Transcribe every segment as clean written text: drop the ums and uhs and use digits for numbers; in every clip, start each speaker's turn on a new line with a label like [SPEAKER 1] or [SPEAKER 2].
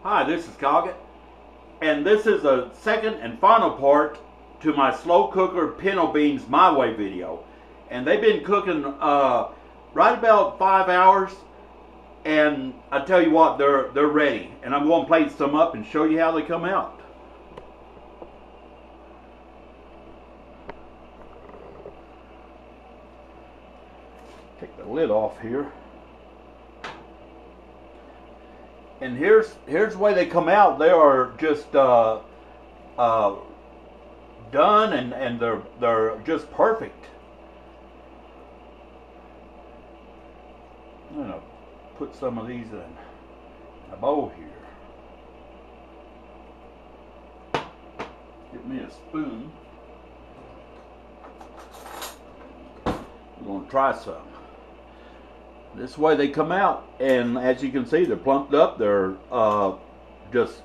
[SPEAKER 1] Hi, this is Coggett, and this is the second and final part to my slow cooker pinto beans my way video. And they've been cooking right about 5 hours, and I tell you what, they're ready. And I'm going to plate some up and show you how they come out. Take the lid off here. And here's the way they come out. They are just done, and they're just perfect. I'm gonna put some of these in a bowl here. Get me a spoon. I'm gonna try some. This way they come out, and as you can see, they're plumped up. They're just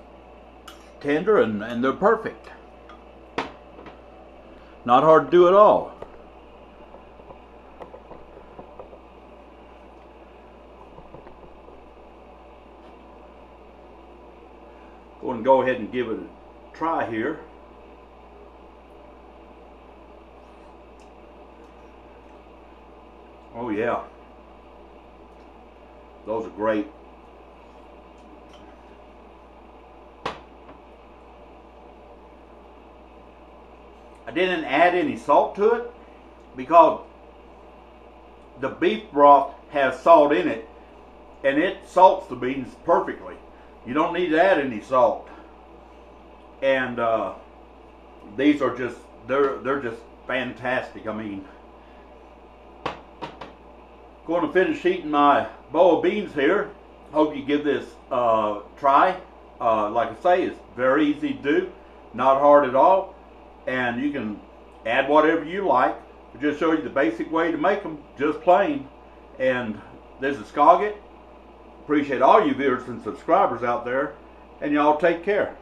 [SPEAKER 1] tender, and they're perfect. Not hard to do at all. Going to go ahead and give it a try here. Oh yeah. Those are great. I didn't add any salt to it because the beef broth has salt in it, and it salts the beans perfectly. You don't need to add any salt. And these are just they're just fantastic. I mean, going to finish eating my bowl of beans here. Hope you give this a try. Like I say, it's very easy to do, not hard at all, and you can add whatever you like. I'll just show you the basic way to make them, just plain. And this is Coggett. Appreciate all you viewers and subscribers out there, and y'all take care.